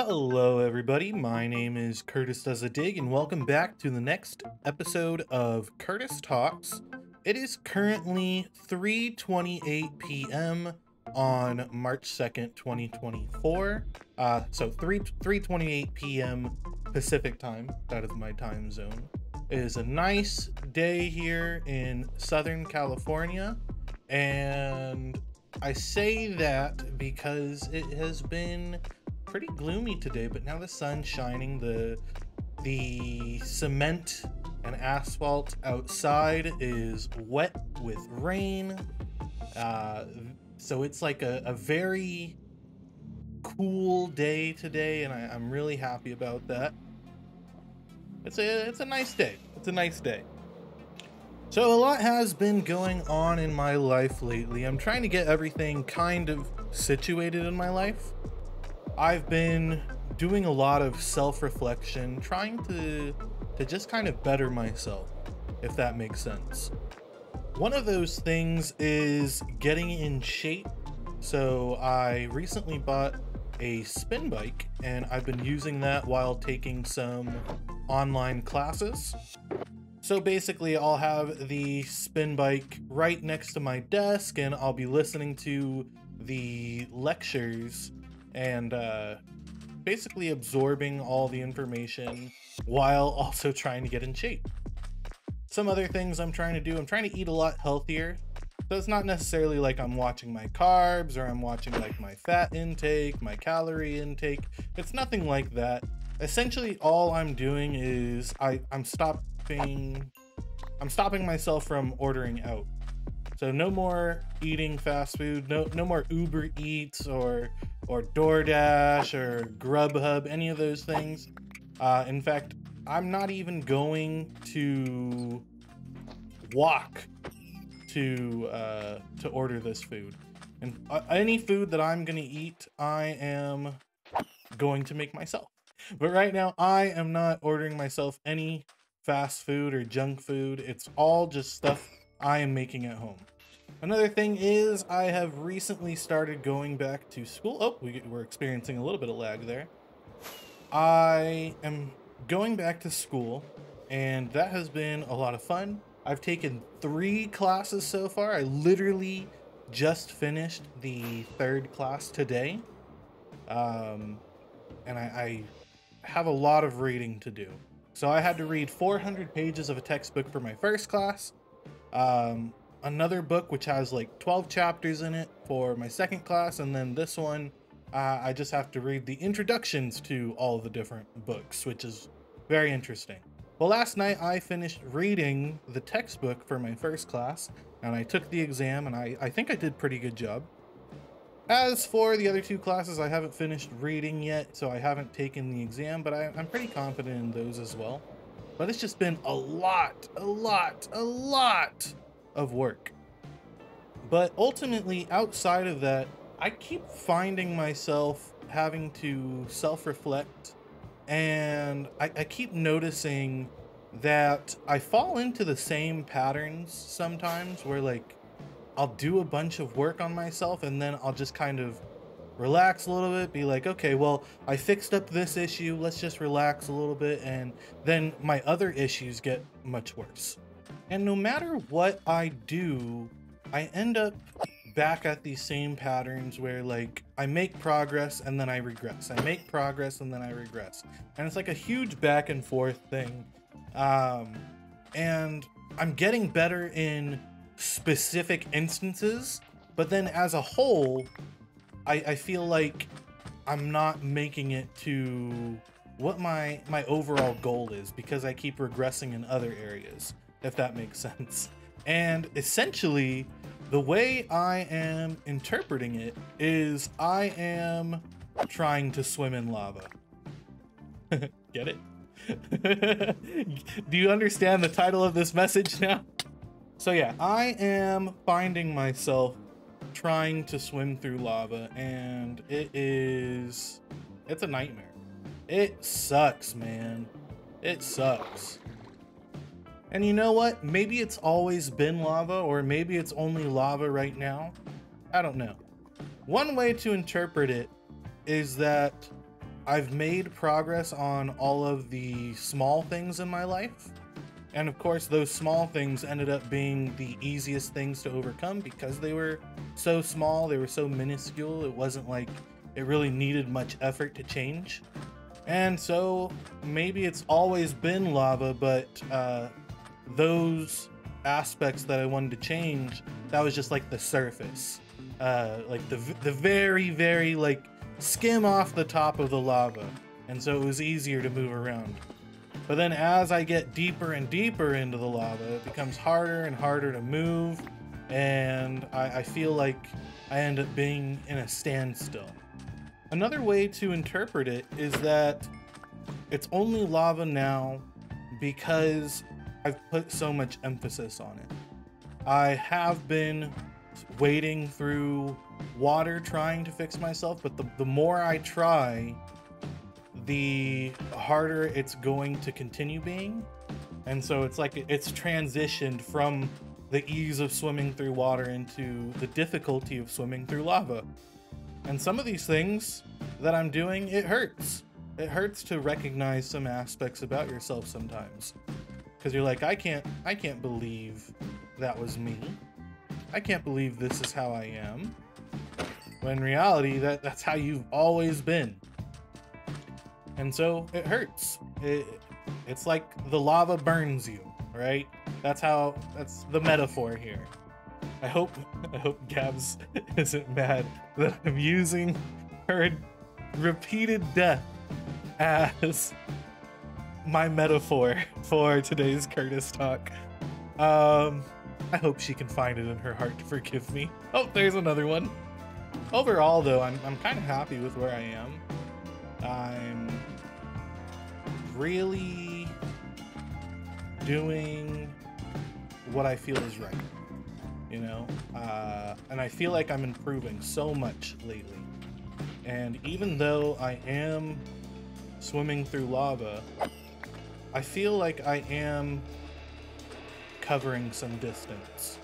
Hello everybody, my name is CurtisDoesADig and welcome back to the next episode of Curtis Talks. It is currently 3:28 p.m. on March 2nd, 2024. So 3:28 p.m. Pacific time, that is my time zone. It is a nice day here in Southern California, and I say that because it has been pretty gloomy today, but now the sun's shining. The cement and asphalt outside is wet with rain, so it's like a very cool day today, and I'm really happy about that. It's a nice day. It's a nice day. So a lot has been going on in my life lately. I'm trying to get everything kind of situated in my life. I've been doing a lot of self-reflection, trying to just kind of better myself, if that makes sense. One of those things is getting in shape. So I recently bought a spin bike, and I've been using that while taking some online classes. So basically I'll have the spin bike right next to my desk, and I'll be listening to the lectures and basically absorbing all the information while also trying to get in shape. Some other things I'm trying to do, I'm trying to eat a lot healthier. So it's not necessarily like I'm watching my carbs or I'm watching like my fat intake, my calorie intake. It's nothing like that. Essentially all I'm doing is I'm stopping myself from ordering out. So no more eating fast food, no more Uber Eats or DoorDash or Grubhub, any of those things. In fact, I'm not even going to walk to order this food. And any food that I'm gonna eat, I am going to make myself. But right now, I am not ordering myself any fast food or junk food. It's all just stuff I am making at home. Another thing is I have recently started going back to school. Oh, we're experiencing a little bit of lag there. I am going back to school, and that has been a lot of fun. I've taken 3 classes so far. I literally just finished the 3rd class today. And I have a lot of reading to do. So I had to read 400 pages of a textbook for my first class. Another book which has like 12 chapters in it for my second class, and then this one I just have to read the introductions to all of the different books, which is very interesting. Well, last night I finished reading the textbook for my first class, and I took the exam, and I think I did a pretty good job. As for the other 2 classes, I haven't finished reading yet, so I haven't taken the exam, but I'm pretty confident in those as well. But it's just been a lot of work. But ultimately, outside of that, I keep finding myself having to self-reflect, and I keep noticing that I fall into the same patterns sometimes where like I'll do a bunch of work on myself and then I'll just kind of relax a little bit, be like, okay, well, I fixed up this issue, let's just relax a little bit, and then my other issues get much worse. And no matter what I do, I end up back at these same patterns where like I make progress and then I regress. I make progress and then I regress. And it's like a huge back and forth thing. And I'm getting better in specific instances, but then as a whole, I feel like I'm not making it to what my overall goal is because I keep regressing in other areas, if that makes sense. And essentially, the way I am interpreting it is I am trying to swim in lava. Get it? Do you understand the title of this message now? So yeah, I am finding myself trying to swim through lava, and it's a nightmare. It sucks, man. It sucks. And you know what? Maybe it's always been lava, or maybe it's only lava right now. I don't know. One way to interpret it is that I've made progress on all of the small things in my life. And of course, those small things ended up being the easiest things to overcome because they were so small, they were so minuscule. It wasn't like it really needed much effort to change. And so maybe it's always been lava, but those aspects that I wanted to change, that was just like the surface. Like the very, very like skim off the top of the lava. And so it was easier to move around. But then as I get deeper and deeper into the lava, it becomes harder and harder to move. And I feel like I end up being in a standstill. Another way to interpret it is that it's only lava now because I've put so much emphasis on it. I have been wading through water trying to fix myself, but the more I try, the harder it's going to continue being. And so it's like it's transitioned from the ease of swimming through water into the difficulty of swimming through lava. And some of these things that I'm doing, it hurts. It hurts to recognize some aspects about yourself sometimes. Because you're like, I can't believe that was me. I can't believe this is how I am. When in reality, that's how you've always been. And so it hurts. It's like the lava burns you, right? That's the metaphor here. I hope Gabs isn't mad that I'm using her repeated death as my metaphor for today's Curtis talk. I hope she can find it in her heart to forgive me. Oh, there's another one. Overall, though, I'm kind of happy with where I am. I'm really doing what I feel is right, you know? And I feel like I'm improving so much lately. And even though I am swimming through lava, I feel like I am covering some distance.